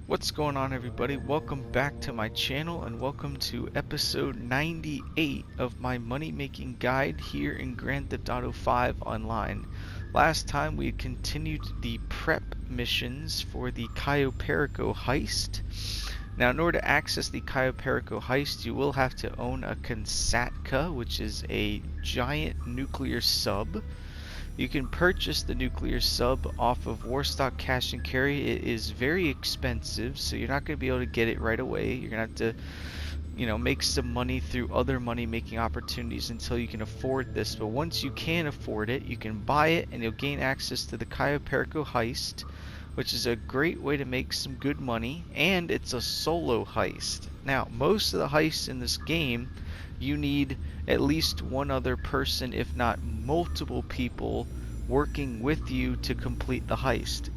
What's going on, everybody? Welcome back to my channel and welcome to episode 98 of my money making guide here in Grand Theft Auto 5 Online. Last time we continued the prep missions for the Cayo Perico Heist. Now, in order to access the Cayo Perico Heist, you will have to own a Kansatka, which is a giant nuclear sub. You can purchase the nuclear sub off of Warstock Cash and Carry. It is very expensive, so you're not going to be able to get it right away. You're going to have to, make some money through other money-making opportunities until you can afford this. But once you can afford it, you can buy it, and you'll gain access to the Cayo Perico Heist, which is a great way to make some good money, and it's a solo heist. Now, most of the heists in this game, you need at least one other person, if not multiple people, working with you to complete the heist.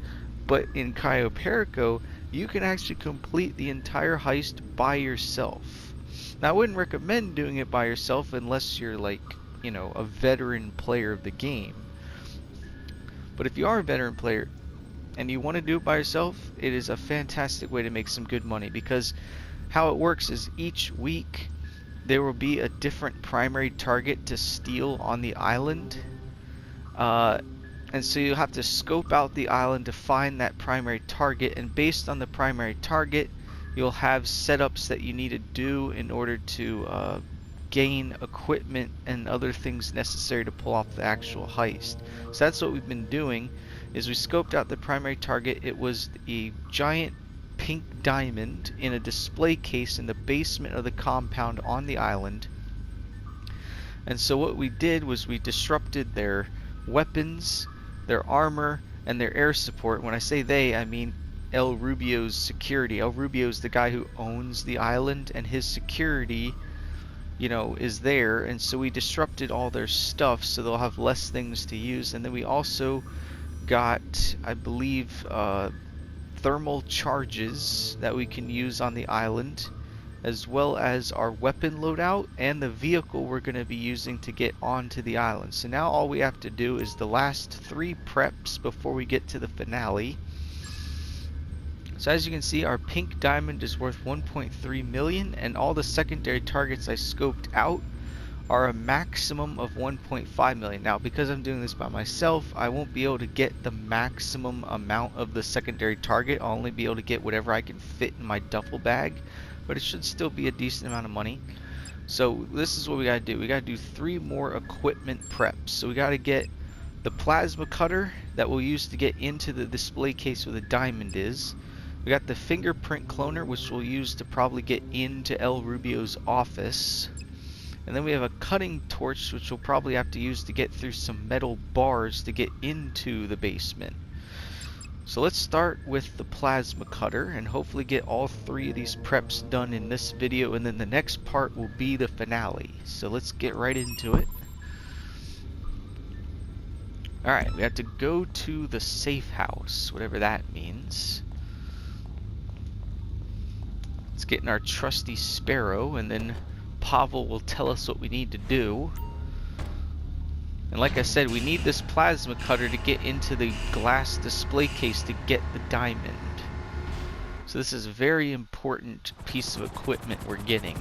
But in Cayo Perico, you can actually complete the entire heist by yourself. Now, I wouldn't recommend doing it by yourself unless you're like, a veteran player of the game. But if you are a veteran player and you want to do it by yourself, it is a fantastic way to make some good money, because how it works is each week there will be a different primary target to steal on the island, and so you'll have to scope out the island to find that primary target, and based on the primary target you'll have setups that you need to do in order to gain equipment and other things necessary to pull off the actual heist. So that's what we've been doing, is we scoped out the primary target. It was a giant pink diamond in a display case in the basement of the compound on the island. And so what we did was we disrupted their weapons, their armor, and their air support. When I say they, I mean El Rubio's security. El Rubio's the guy who owns the island, and his security, is there. And so we disrupted all their stuff so they'll have less things to use. And then we also got, I believe, thermal charges that we can use on the island, as well as our weapon loadout and the vehicle we're going to be using to get onto the island. So now all we have to do is the last 3 preps before we get to the finale. So as you can see, our pink diamond is worth 1.3 million, and all the secondary targets I scoped out are a maximum of 1.5 million. Now, because I'm doing this by myself, I won't be able to get the maximum amount of the secondary target. I'll only be able to get whatever I can fit in my duffel bag, but it should still be a decent amount of money. So this is what we gotta do. We gotta do 3 more equipment preps. So we gotta get the plasma cutter that we'll use to get into the display case where the diamond is. We got the fingerprint cloner, which we'll use to probably get into El Rubio's office. And then we have a cutting torch, which we'll probably have to use to get through some metal bars to get into the basement. So let's start with the plasma cutter and hopefully get all 3 of these preps done in this video, and then the next part will be the finale. So let's get right into it. Alright, we have to go to the safe house, whatever that means. Let's get in our trusty Sparrow, and then Pavel will tell us what we need to do. And like I said, we need this plasma cutter to get into the glass display case to get the diamond. So this is a very important piece of equipment we're getting.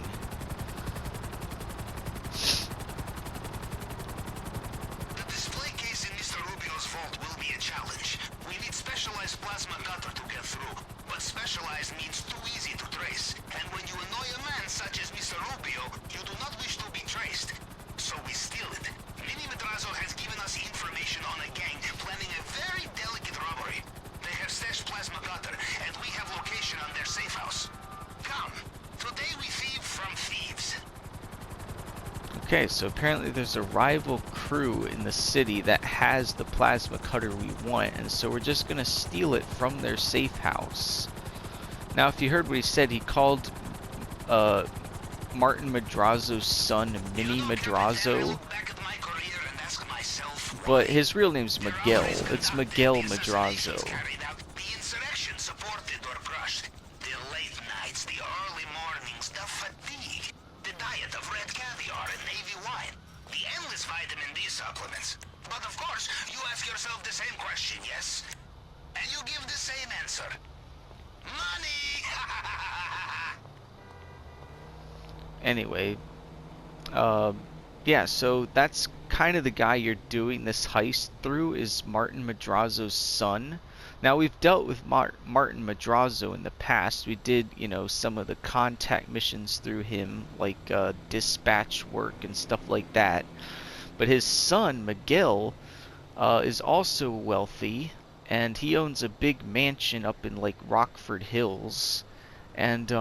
The display case in Mr. Rubio's vault will be a challenge. We need specialized plasma cutter to get through. But specialized means too easy to trace. And when you annoy a man such as Mr. Rubio, you do not wish to be traced. So we steal it. Mini Madrazo has given us information on a gang planning a very delicate robbery. They have stashed plasma cutter, and we have location on their safe house. Come. Today we thieve from thieves. Okay, so apparently there's a rival crew in the city that has the plasma cutter we want, and so we're just gonna steal it from their safe house. Now, if you heard what he said, he called Martin Madrazo's son Mini Madrazo, but his real name's Miguel. It's Miguel Madrazo. The insurrection supported or crushed. The late nights, the early mornings, the fatigue, the diet of red caviar and navy wine, the endless vitamin D supplements. But of course, you ask yourself the same question, yes? And you give the same answer. Money! Anyway, yeah, so that's kind of the guy you're doing this heist through is Martin Madrazo's son. Now we've dealt with Martin Madrazo in the past. We did, you know, some of the contact missions through him, like dispatch work and stuff like that. But his son, Miguel, is also wealthy, and he owns a big mansion up in like Rockford Hills. And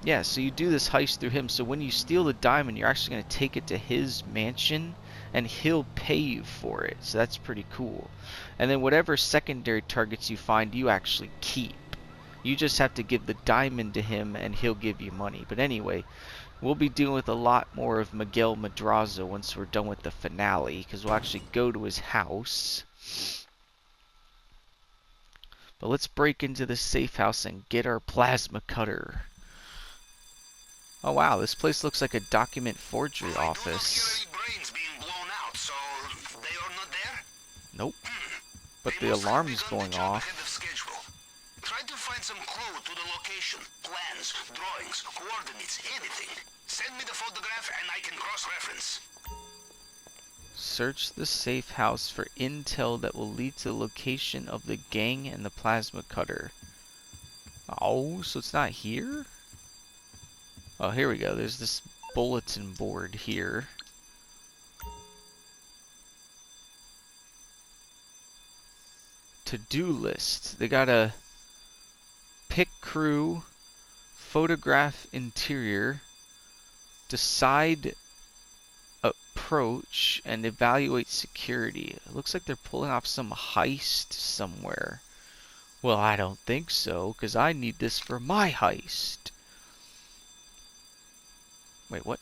yeah, so you do this heist through him. So when you steal the diamond, you're actually going to take it to his mansion, and he'll pay you for it. So that's pretty cool. And then whatever secondary targets you find, you actually keep. You just have to give the diamond to him, and he'll give you money. But anyway, we'll be dealing with a lot more of Miguel Madrazo once we're done with the finale, because we'll actually go to his house. But let's break into the safe house and get our plasma cutter. Oh wow, this place looks like a document forgery office. I do not hear any brains being blown out, so they are not there? Nope, but They the must have alarm's begun going the job ahead of off. schedule. Try to find some clue to the location. Plans, drawings, coordinates, anything. Send me the photograph and I can cross-reference. Search the safe house for intel that will lead to the location of the gang and the plasma cutter. Oh, so it's not here? Oh, here we go. There's this bulletin board here. To-do list. They gotta pick crew, photograph interior, decide approach, and evaluate security. It looks like they're pulling off some heist somewhere. Well, I don't think so, because I need this for my heist. Wait, what?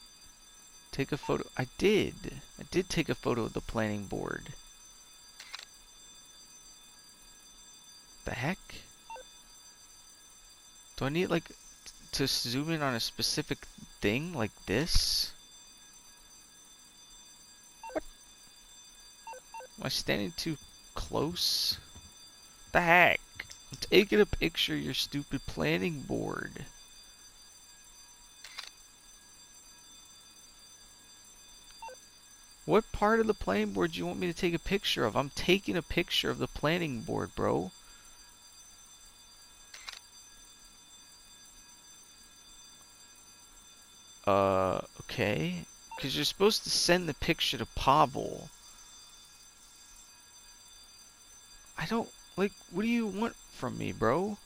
Take a photo. I did take a photo of the planning board. The heck? Do I need, like, to zoom in on a specific thing like this? What? Am I standing too close? The heck? I'm taking a picture of your stupid planning board. What part of the planning board do you want me to take a picture of? I'm taking a picture of the planning board, bro. Okay. Because you're supposed to send the picture to Pavel. I don't, like, what do you want from me, bro?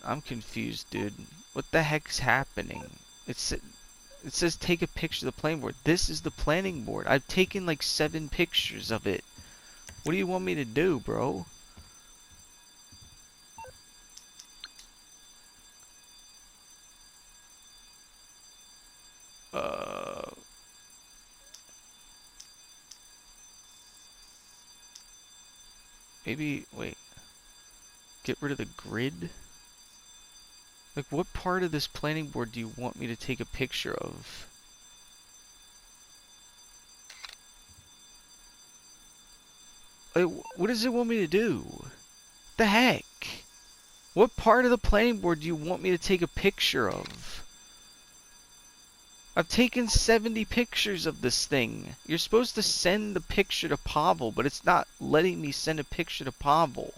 I'm confused, dude. What the heck's happening? It says take a picture of the planning board. This is the planning board. I've taken like 7 pictures of it. What do you want me to do, bro? Maybe, wait. Get rid of the grid? Like, what part of this planning board do you want me to take a picture of? Like, what does it want me to do? The heck? What part of the planning board do you want me to take a picture of? I've taken 70 pictures of this thing. You're supposed to send the picture to Pavel, but it's not letting me send a picture to Pavel.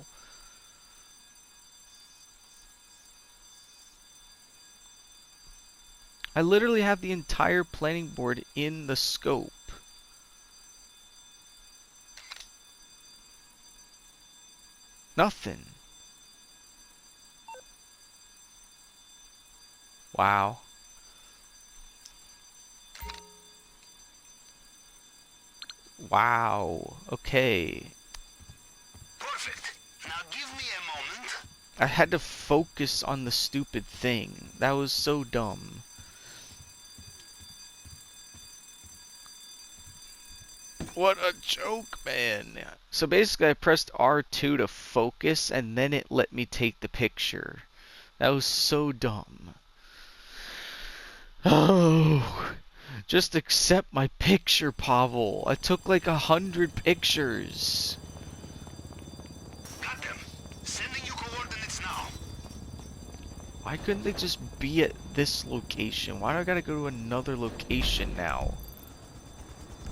I literally have the entire planning board in the scope. Nothing. Wow. Wow. Okay. Perfect. Now give me a moment. I had to focus on the stupid thing. That was so dumb. What a joke, man. So basically I pressed R2 to focus and then it let me take the picture. That was so dumb. Oh, Just accept my picture, Pavel. I took like 100 pictures. Got them. Sending you coordinates now. Why couldn't they just be at this location? Why do I gotta go to another location now?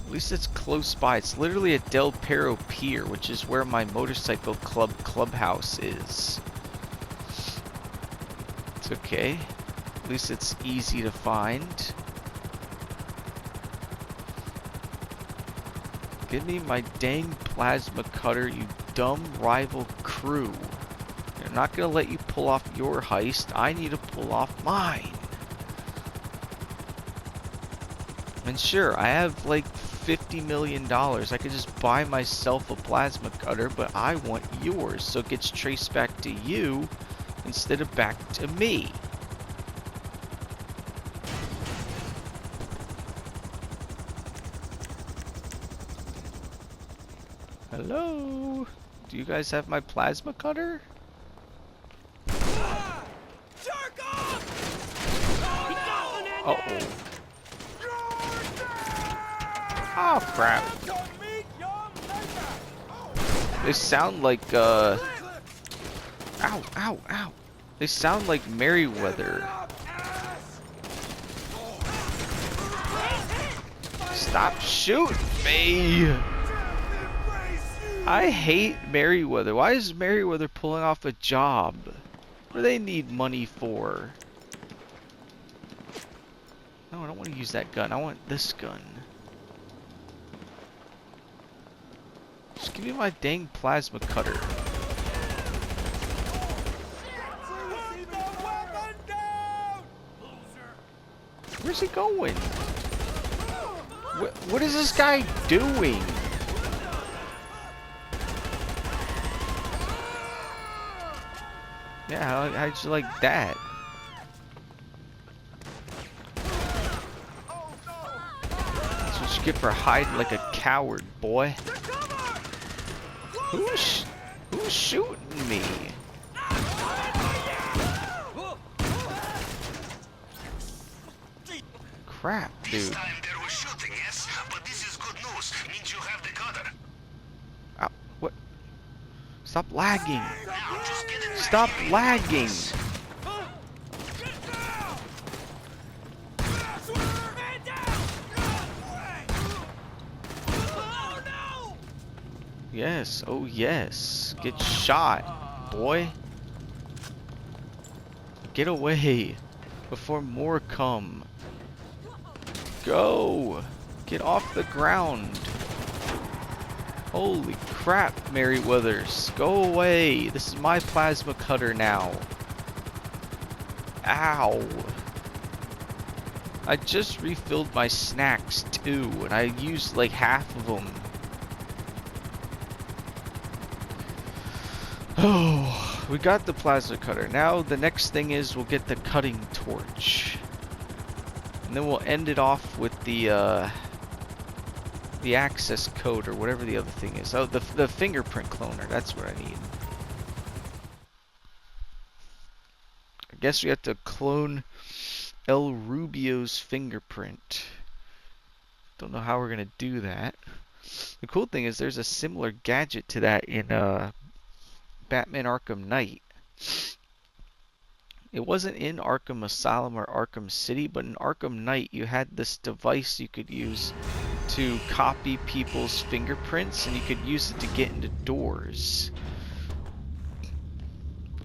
At least it's close by. It's literally at Del Perro Pier, which is where my motorcycle clubhouse is. It's okay. At least it's easy to find. Give me my dang plasma cutter, you dumb rival crew. They're not gonna let you pull off your heist. I need to pull off mine. And sure, I have like $50 million. I could just buy myself a plasma cutter, but I want yours, so it gets traced back to you instead of back to me. Hello? Do you guys have my plasma cutter? Uh-oh. Oh, crap. They sound like, Ow, ow, ow. They sound like Merryweather. Stop shooting me! I hate Merryweather. Why is Merryweather pulling off a job? What do they need money for? No, I don't want to use that gun. I want this gun. Just give me my dang plasma cutter. Where's he going? What is this guy doing? Yeah, how'd you like that? That's what you get for hiding like a coward, boy. Who's shooting me? Crap, dude. This time there was shooting, yes, but this is good news. Means you have the cutter. Ow, what? Stop lagging. Now just get it. Stop lagging. Yes, oh yes. Get shot, boy. Get away before more come. Go! Get off the ground. Holy crap, Merryweathers. Go away. This is my plasma cutter now. Ow. I just refilled my snacks too, and I used like half of them. Oh, we got the plasma cutter. Now the next thing is we'll get the cutting torch. And then we'll end it off with the access code or whatever the other thing is. Oh, the fingerprint cloner. That's what I need. I guess we have to clone El Rubio's fingerprint. Don't know how we're gonna do that. The cool thing is there's a similar gadget to that in Batman Arkham Knight. It wasn't in Arkham Asylum or Arkham City, but in Arkham Knight you had this device you could use to copy people's fingerprints, and you could use it to get into doors.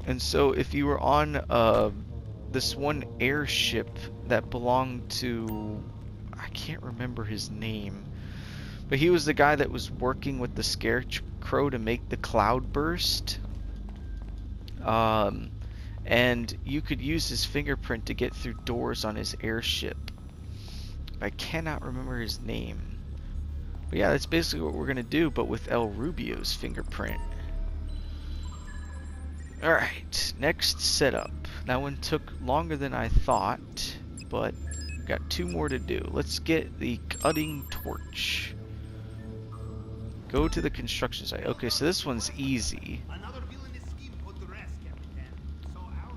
And so if you were on this one airship that belonged to, I can't remember his name, but he was the guy that was working with the Scarecrow to make the cloudburst. And you could use his fingerprint to get through doors on his airship. I cannot remember his name. But yeah, that's basically what we're going to do, but with El Rubio's fingerprint. Alright, next setup. That one took longer than I thought, but we've got 2 more to do. Let's get the cutting torch. Go to the construction site. Okay, so this one's easy.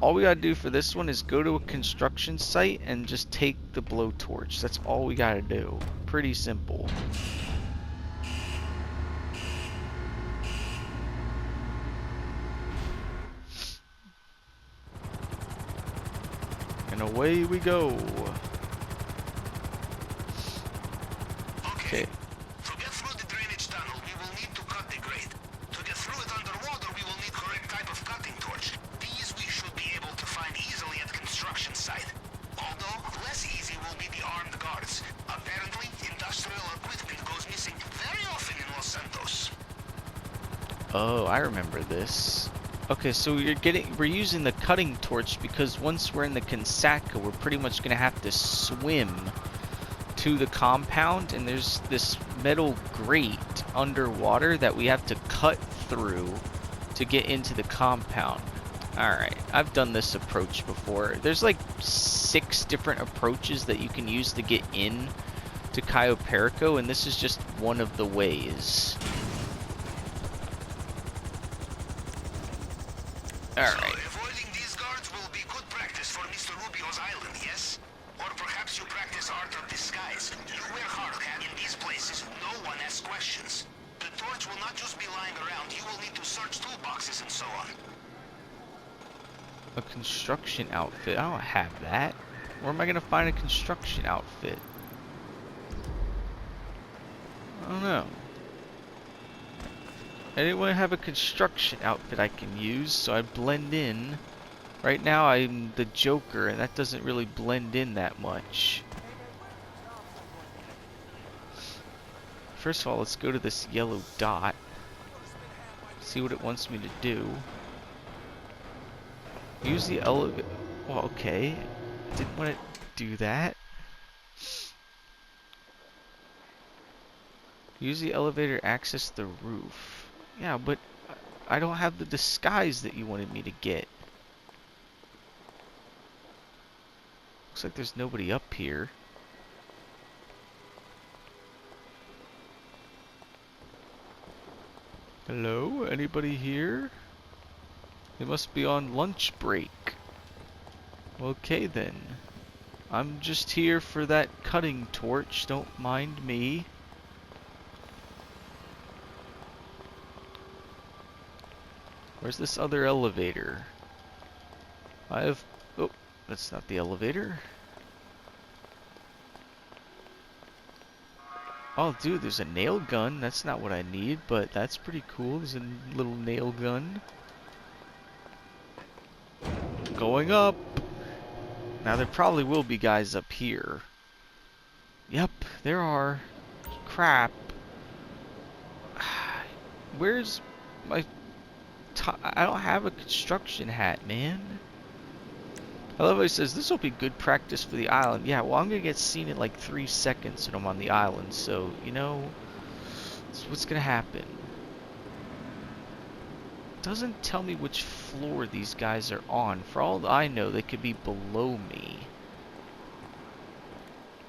All we gotta do for this one is go to a construction site and just take the blowtorch. That's all we gotta do. Pretty simple. And away we go. Okay. To get through the drainage tunnel, we will need to cut the grate. To get through it underwater, we will need correct type of cutting torch. These we should be able to find easily at construction site. Although, less easy will be the armed guards. Apparently, industrial equipment goes missing very often in Los Santos. Oh, I remember this. Okay, so we're using the cutting torch because once we're in the Consaka, we're pretty much gonna have to swim to the compound, and there's this metal grate underwater that we have to cut through to get into the compound. Alright, I've done this approach before. There's like 6 different approaches that you can use to get in to Cayo Perico, and this is just one of the ways. Alright. So, avoiding these guards will be good practice for Mr. Rubio's island, yes? Or perhaps you practice art of disguise. You wear hard hat in these places. No one asks questions. The torch will not just be lying around. You will need to search toolboxes and so on. A construction outfit. I don't have that. Where am I gonna find a construction outfit? I don't know. I didn't want to have a construction outfit I can use, so I blend in. Right now I'm the Joker, and that doesn't really blend in that much. First of all, let's go to this yellow dot. See what it wants me to do. Use the elevator. Well, okay. Didn't want to do that. Use the elevator to access the roof. Yeah, but I don't have the disguise that you wanted me to get. Looks like there's nobody up here. Hello? Anybody here? They must be on lunch break. Okay then. I'm just here for that cutting torch. Don't mind me. Where's this other elevator? Oh, that's not the elevator. Oh, dude, there's a nail gun. That's not what I need, but that's pretty cool. There's a little nail gun. Going up. Now, there probably will be guys up here. Yep, there are. Crap. Where's my... I don't have a construction hat, man. I love how he says, this will be good practice for the island. Yeah, well, I'm going to get seen in like 3 seconds when I'm on the island. So, you know, that's what's going to happen. Doesn't tell me which floor these guys are on. For all I know, they could be below me.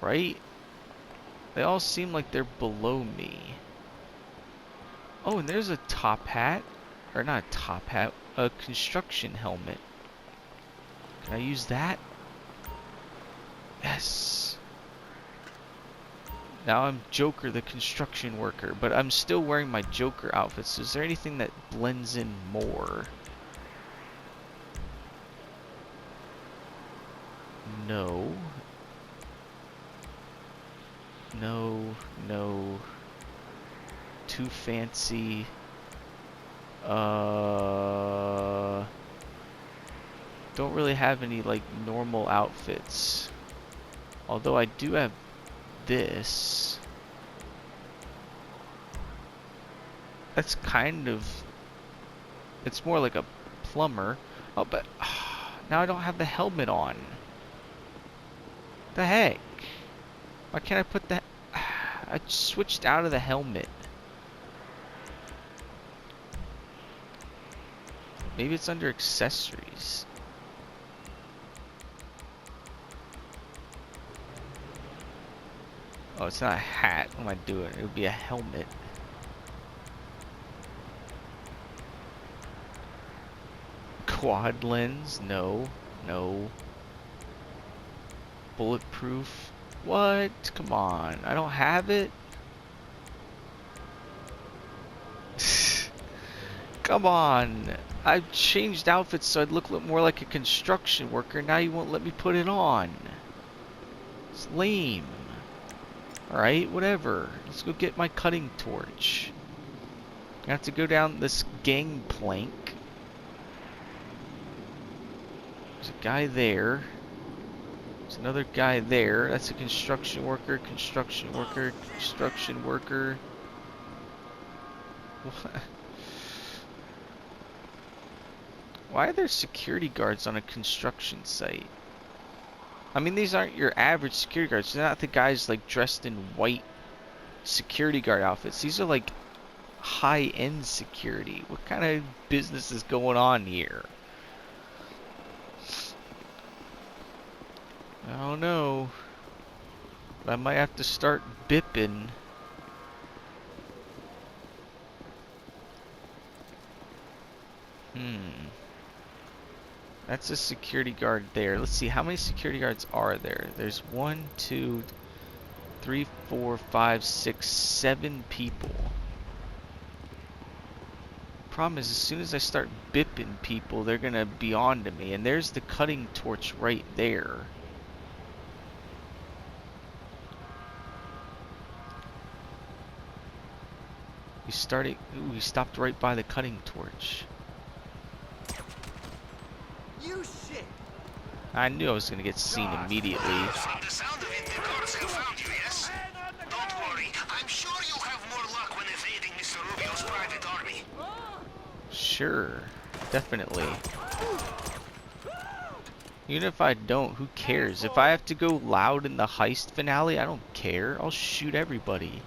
Right? They all seem like they're below me. Oh, and there's a top hat. Or not a top hat, a construction helmet. Can I use that? Yes. Now I'm Joker the construction worker, but I'm still wearing my Joker outfit, so is there anything that blends in more? No. No, no. Too fancy. Don't really have any like normal outfits. Although I do have this. That's kind of... It's more like a plumber. Oh, but now I don't have the helmet on. The heck? Why can't I put that... I switched out of the helmet. Maybe it's under accessories. Oh, it's not a hat. What am I doing? It would be a helmet. Quad lens? No. No. Bulletproof? What? Come on. I don't have it? Come on. I've changed outfits so I'd look more like a construction worker. Now you won't let me put it on. It's lame. Alright, whatever. Let's go get my cutting torch. I have to go down this gangplank. There's a guy there. There's another guy there. That's a construction worker, construction worker, construction worker. What? Why are there security guards on a construction site? I mean, these aren't your average security guards. They're not the guys like dressed in white security guard outfits. These are like high-end security. What kind of business is going on here? I don't know. I might have to start bipping. That's a security guard there. Let's see, how many security guards are there? There's 1, 2, 3, 4, 5, 6, 7 people. Problem is, as soon as I start bipping people, they're gonna be on to me. And there's the cutting torch right there. He stopped right by the cutting torch. You shit! I knew I was gonna get seen immediately. From the sound of it, the guards have found you, yes? Don't worry, I'm sure you'll have more luck when evading Mr. Rubio's private army. Sure, definitely. Even if I don't, who cares? If I have to go loud in the heist finale, I don't care. I'll shoot everybody.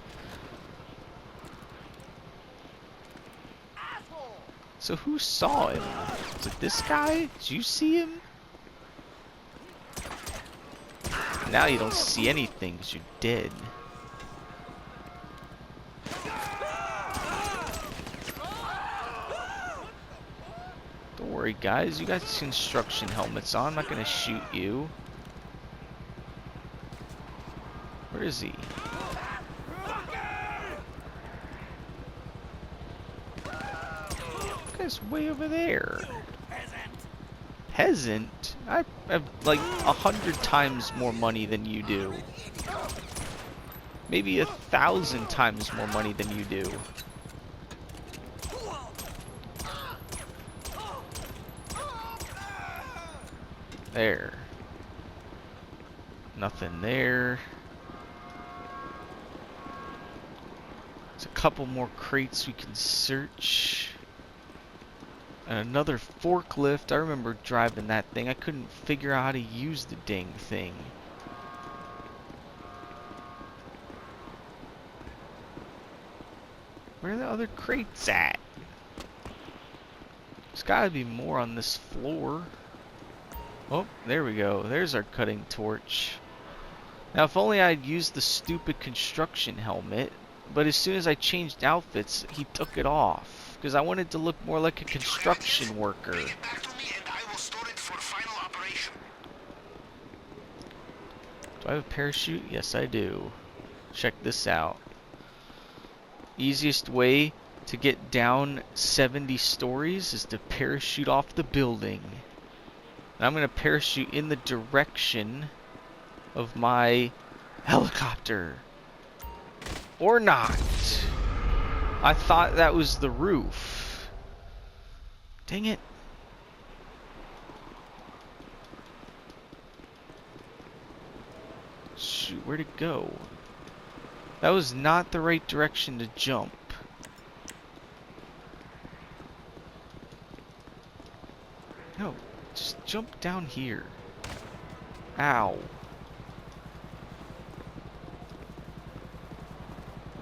So who saw him? Was it this guy? Did you see him? Now you don't see anything because you're dead. Don't worry, guys. You got construction helmets on. I'm not going to shoot you. Where is he? This guy's way over there. Peasant? I have like 100 times more money than you do. Maybe 1,000 times more money than you do. There. Nothing there. There's a couple more crates we can search. And another forklift. I remember driving that thing. I couldn't figure out how to use the dang thing. Where are the other crates at? There's gotta be more on this floor. Oh, there we go. There's our cutting torch. Now, if only I'd used the stupid construction helmet. But as soon as I changed outfits, he took it off. Because I wanted to look more like a construction worker. Bring it back to me and I will store it for final operation. Do I have a parachute? Yes, I do. Check this out. Easiest way to get down 70 stories is to parachute off the building. And I'm going to parachute in the direction of my helicopter. Or not. I thought that was the roof. Dang it. Shoot, where'd it go? That was not the right direction to jump. No, just jump down here. Ow.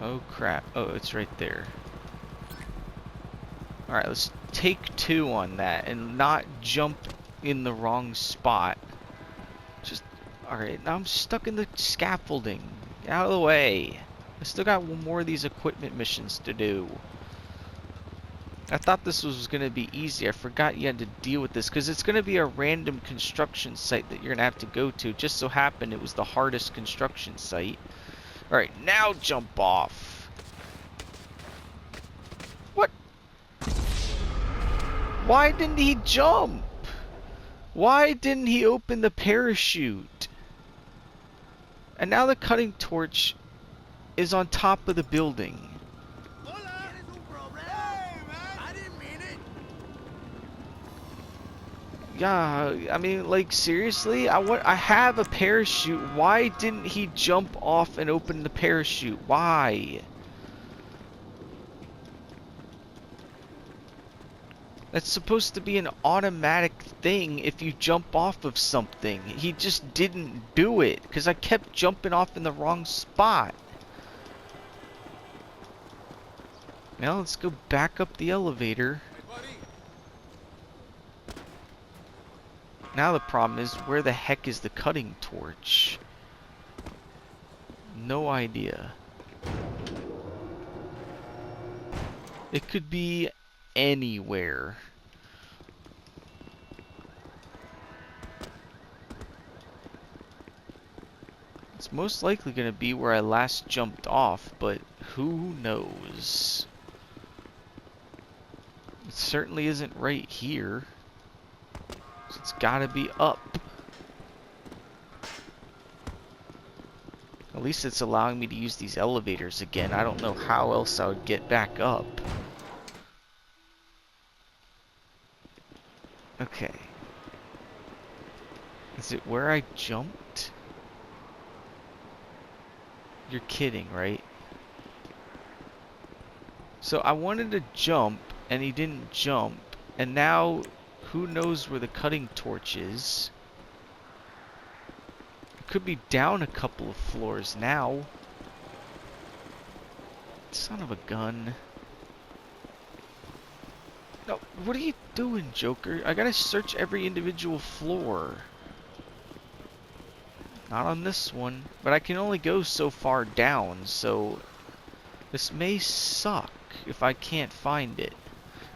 Oh crap. Oh, it's right there. Alright, let's take 2 on that and not jump in the wrong spot. Just, alright, now I'm stuck in the scaffolding. Get out of the way. I still got 1 more of these equipment missions to do. I thought this was going to be easy. I forgot you had to deal with this because it's going to be a random construction site that you're going to have to go to. It just so happened it was the hardest construction site. Alright, now jump off. What? Why didn't he jump? Why didn't he open the parachute? And now the cutting torch is on top of the building. Yeah, I mean, like, seriously? I have a parachute. Why didn't he jump off and open the parachute? Why? That's supposed to be an automatic thing if you jump off of something. He just didn't do it because I kept jumping off in the wrong spot. Now let's go back up the elevator. Now the problem is, where the heck is the cutting torch? No idea. It could be anywhere. It's most likely going to be where I last jumped off, but who knows? It certainly isn't right here. So it's got to be up. At least it's allowing me to use these elevators again. I don't know how else I would get back up. Okay. Is it where I jumped? You're kidding, right? So I wanted to jump, and he didn't jump. And now, who knows where the cutting torch is? It could be down a couple of floors now. Son of a gun. No, what are you doing, Joker? I gotta search every individual floor. Not on this one, but I can only go so far down, so this may suck if I can't find it.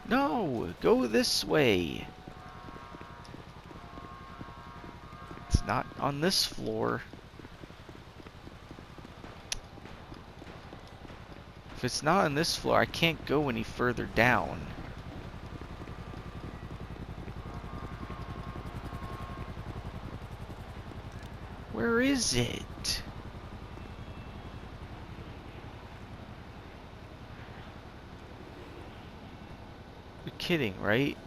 No, go this way. It's not on this floor. If it's not on this floor, I can't go any further down. Where is it? You're kidding, right?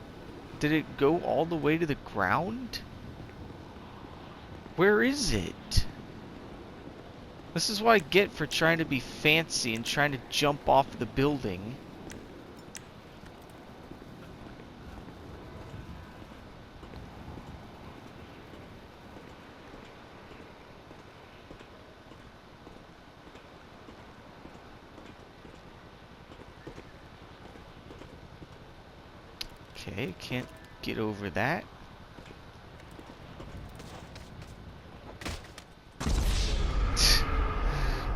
Did it go all the way to the ground? Where is it? This is what I get for trying to be fancy and trying to jump off the building. Okay, can't get over that.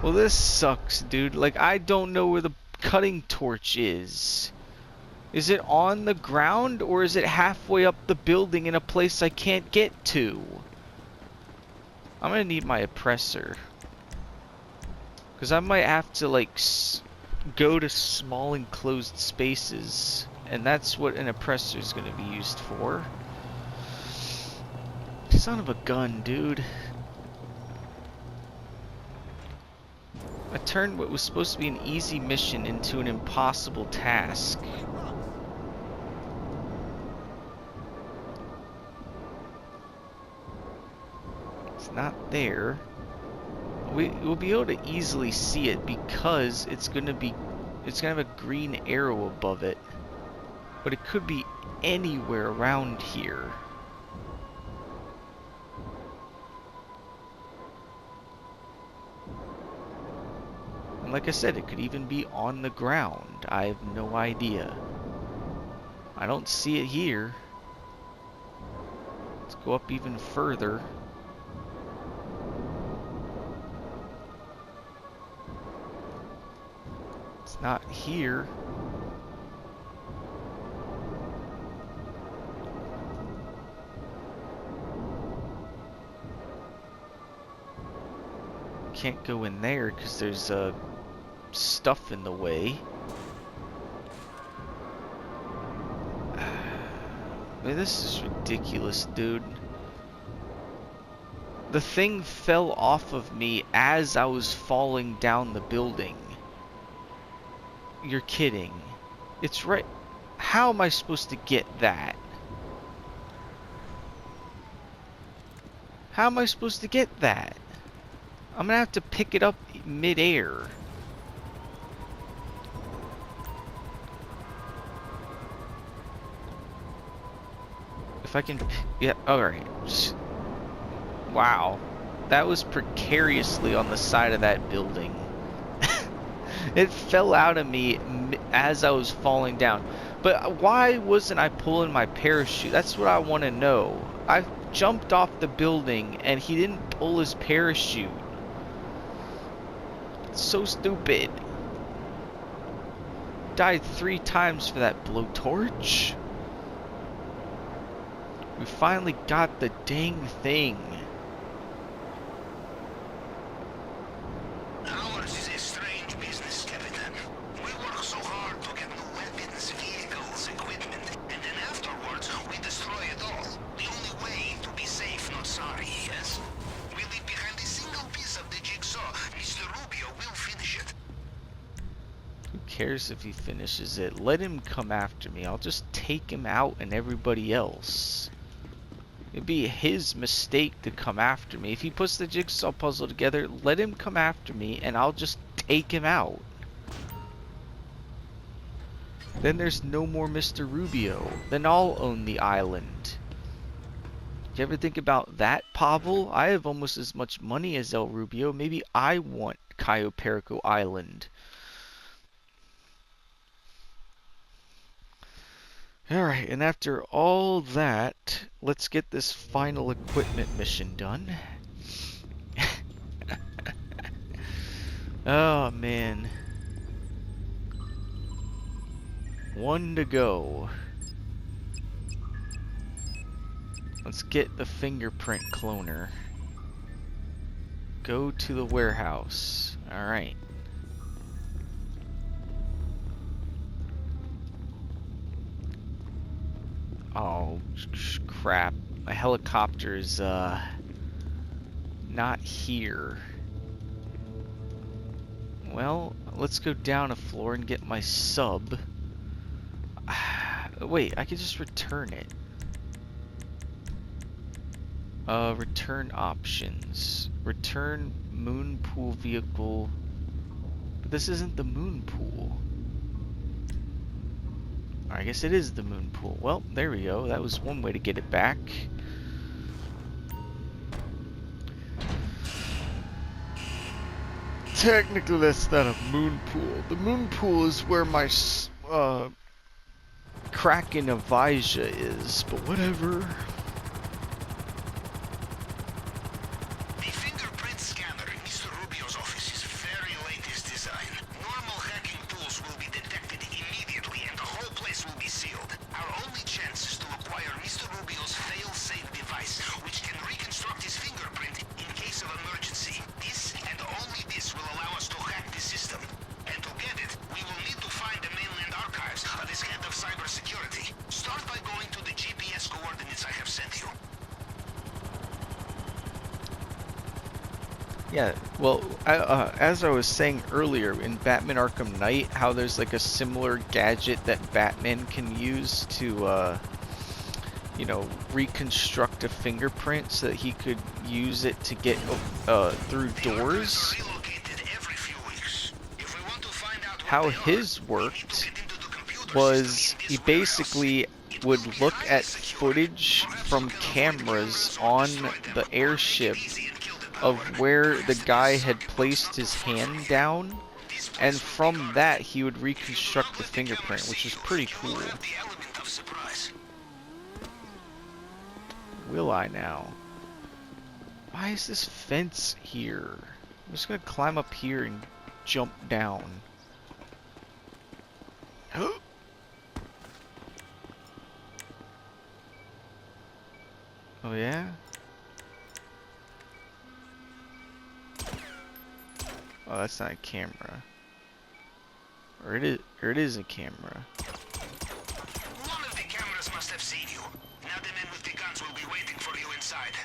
Well, this sucks, dude. Like, I don't know where the cutting torch is. Is it on the ground, or is it halfway up the building in a place I can't get to? I'm gonna need my oppressor. Because I might have to, like, go to small enclosed spaces. And that's what an oppressor is going to be used for. Son of a gun, dude. I turned what was supposed to be an easy mission into an impossible task. It's not there. We'll be able to easily see it because it's going to have a green arrow above it. But it could be anywhere around here. And like I said, it could even be on the ground. I have no idea. I don't see it here. Let's go up even further. It's not here. can't go in there because there's stuff in the way. I mean, this is ridiculous, dude. The thing fell off of me as I was falling down the building. You're kidding. It's right. How am I supposed to get that? How am I supposed to get that? I'm gonna have to pick it up mid-air. If I can... Yeah, alright. Wow. That was precariously on the side of that building. It fell out of me as I was falling down. But why wasn't I pulling my parachute? That's what I want to know. I jumped off the building and he didn't pull his parachute. It's so stupid. Died 3 times for that blowtorch. We finally got the dang thing. Ours is a strange business, Captain. We work so hard to get new weapons, vehicles, equipment, and then afterwards we destroy it all. The only way to be safe, not sorry, yes? We leave behind a single piece of the jigsaw. Mr. Rubio will finish it. Who cares if he finishes it? Let him come after me. I'll just take him out and everybody else. It'd be his mistake to come after me. If he puts the jigsaw puzzle together, let him come after me and I'll just take him out. Then there's no more Mr. Rubio. Then I'll own the island. You ever think about that, Pavel? I have almost as much money as El Rubio. Maybe I want Cayo Perico Island. Alright, and after all that, let's get this final equipment mission done. Oh, man. 1 to go. Let's get the fingerprint cloner. Go to the warehouse. Alright. Oh, crap. My helicopter's, not here. Well, let's go down a floor and get my sub. Wait, I could just return it. Return options. Return moon pool vehicle. But this isn't the moon pool. I guess it is the moon pool. Well, there we go. That was one way to get it back. Technically, that's not a moon pool. The moon pool is where my Kraken Avija is, but whatever. The fingerprint scanner in Mr. Rubio's office is very latest design. Normal hacking tools will be detected immediately and the whole place will be sealed. Our only chance is to acquire Mr. Rubio's fail-safe device, which can reconstruct his fingerprint in case of emergency. This and only this will allow us to hack the system. And to get it, we will need to find the mainland archives of his head of cybersecurity. Start by going to the GPS coordinates I have sent you. Yeah, well, as I was saying earlier, in Batman Arkham Knight, how there's like a similar gadget that Batman can use to, you know, reconstruct a fingerprint so that he could use it to get through doors. How his worked was he basically would look at footage from cameras on the airship of where the guy had placed his hand down, and from that he would reconstruct the fingerprint, which is pretty cool. Will I now? Why is this fence here? I'm just gonna climb up here and jump down. Oh yeah? Oh, that's not a camera. Or it is a camera. One of the cameras must have seen you. Now the men with the guns will be waiting for you inside.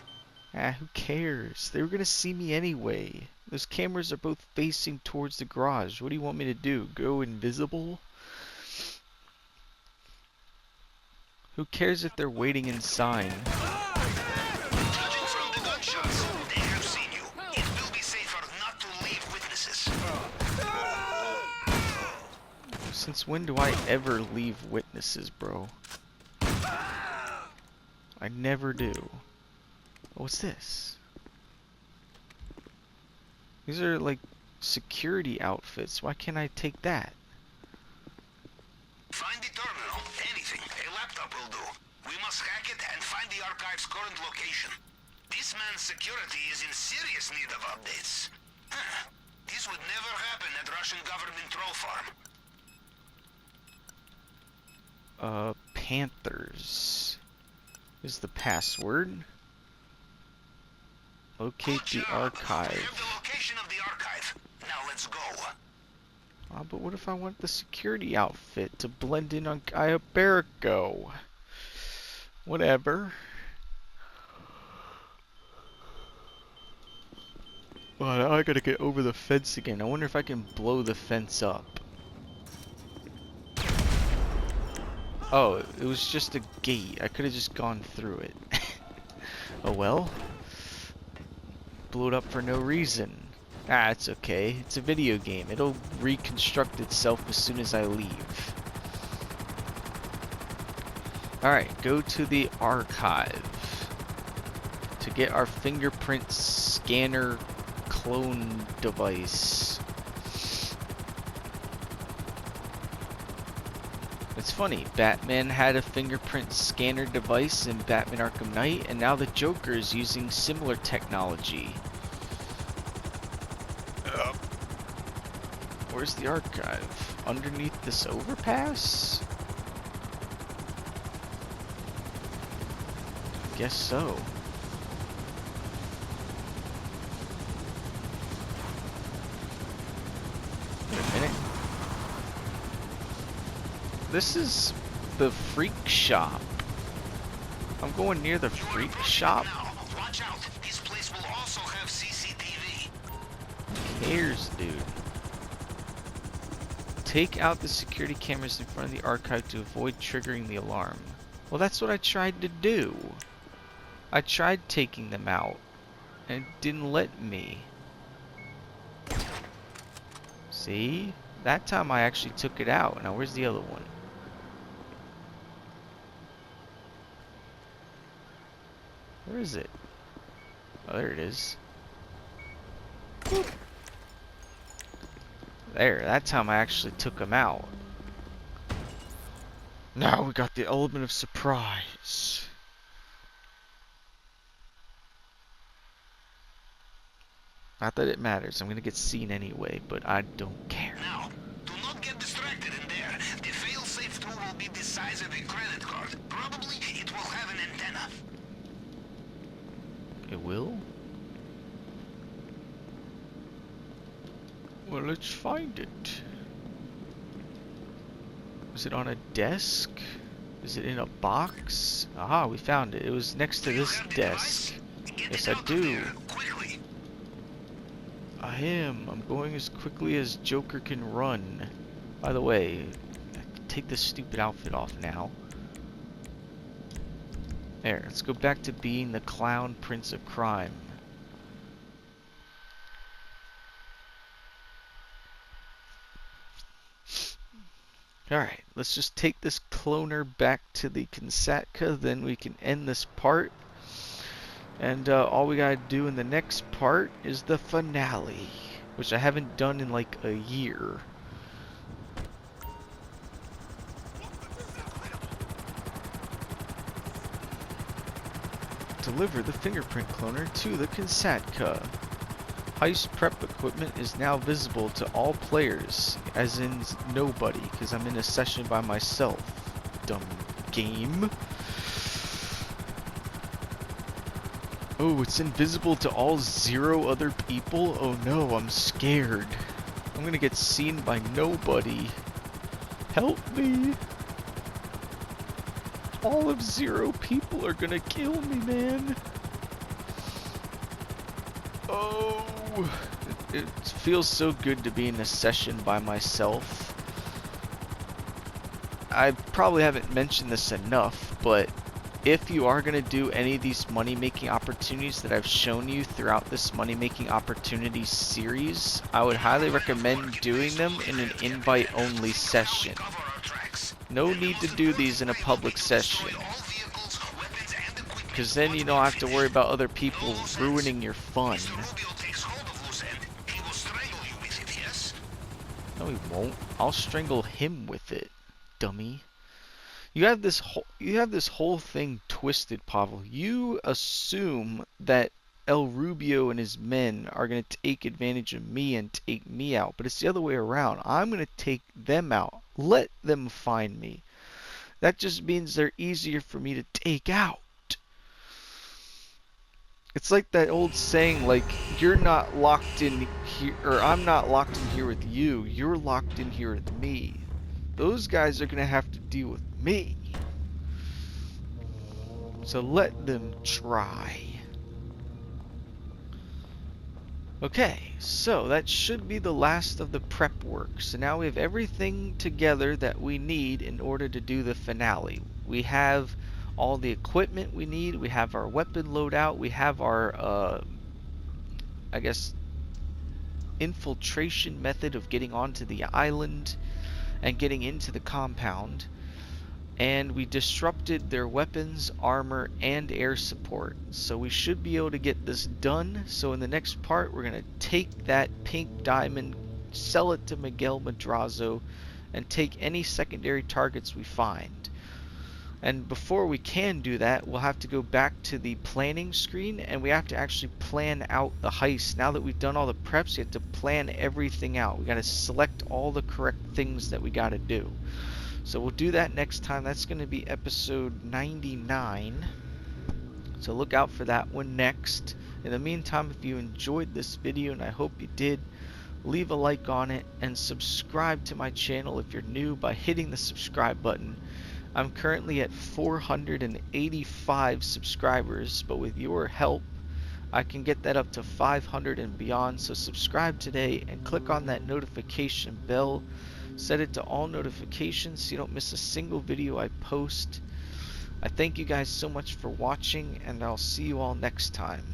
Ah, who cares? They were gonna see me anyway. Those cameras are both facing towards the garage. What do you want me to do? Go invisible? Who cares if they're waiting inside? Judging from the gunshots, they have seen you. It will be safer not to leave witnesses. Since when do I ever leave witnesses, bro? I never do. What's this? These are like security outfits. Why can't I take that? Find the terminal. Anything. A laptop will do. We must hack it and find the archive's current location. This man's security is in serious need of updates. This would never happen at Russian government troll farm. Panthers is the password. Locate the We archive. have the location of the archive. Now let's go. But what if I want the security outfit to blend in on Cayo Perico? Whatever. Well, now I gotta get over the fence again. I wonder if I can blow the fence up. Oh, it was just a gate. I could have just gone through it. Oh well. Blew it up for no reason. Ah, it's okay. It's a video game. It'll reconstruct itself as soon as I leave. Alright, go to the archive to get our fingerprint scanner clone device. It's funny, Batman had a fingerprint scanner device in Batman Arkham Knight, and now the Joker is using similar technology. Where's the archive? Underneath this overpass? Guess so. Wait a minute. This is the freak shop. I'm going near the freak shop. Now, watch out. This place will also have CCTV. Who cares, dude? Take out the security cameras in front of the archive to avoid triggering the alarm. Well, that's what I tried to do. I tried taking them out, and it didn't let me. See? That time I actually took it out. Now, where's the other one? Where is it? Oh, there it is. Boop. There, that time I actually took them out. Now we got the element of surprise. Not that it matters, I'm gonna get seen anyway, but I don't care. Now, do not get distracted in there. The fail-safe tool will be the size of a credit card. Probably it will have an antenna. It will? Well, let's find it. Is it on a desk? Is it in a box? Aha, we found it. It was next to this desk. Yes, I do. I am. I'm going as quickly as Joker can run. By the way, take this stupid outfit off now. There, let's go back to being the clown prince of crime. Alright, let's just take this cloner back to the Kansatka, then we can end this part. And all we gotta do in the next part is the finale, which I haven't done in like a year. Deliver the fingerprint cloner to the Kansatka. Heist prep equipment is now visible to all players, as in nobody, because I'm in a session by myself. Dumb game. Oh, it's invisible to all 0 other people? Oh no, I'm scared. I'm gonna get seen by nobody. Help me. All of 0 people are gonna kill me, man. Oh, it feels so good to be in a session by myself. I probably haven't mentioned this enough, but if you are going to do any of these money-making opportunities that I've shown you throughout this money-making opportunities series, I would highly recommend doing them in an invite-only session. No need to do these in a public session, because then you don't have to worry about other people ruining your fun. No, he won't. I'll strangle him with it, dummy. You have this whole thing twisted, Pavel. You assume that El Rubio and his men are going to take advantage of me and take me out, but it's the other way around. I'm going to take them out. Let them find me. That just means they're easier for me to take out. It's like that old saying, like, you're not locked in here, or I'm not locked in here with you. You're locked in here with me. Those guys are going to have to deal with me. So let them try. Okay, so that should be the last of the prep work. So now we have everything together that we need in order to do the finale. We have all the equipment we need. We have our weapon loadout. We have our, I guess, infiltration method of getting onto the island and getting into the compound. And we disrupted their weapons, armor, and air support. So we should be able to get this done. So in the next part, we're going to take that pink diamond, sell it to Miguel Madrazo, and take any secondary targets we find. And before we can do that, we'll have to go back to the planning screen, and we have to actually plan out the heist. Now that we've done all the preps, we have to plan everything out. We got to select all the correct things that we got to do. So we'll do that next time. That's going to be episode 99. So look out for that one next. In the meantime, if you enjoyed this video, and I hope you did, leave a like on it and subscribe to my channel if you're new by hitting the subscribe button. I'm currently at 485 subscribers, but with your help, I can get that up to 500 and beyond. So subscribe today and click on that notification bell. Set it to all notifications so you don't miss a single video I post. I thank you guys so much for watching, and I'll see you all next time.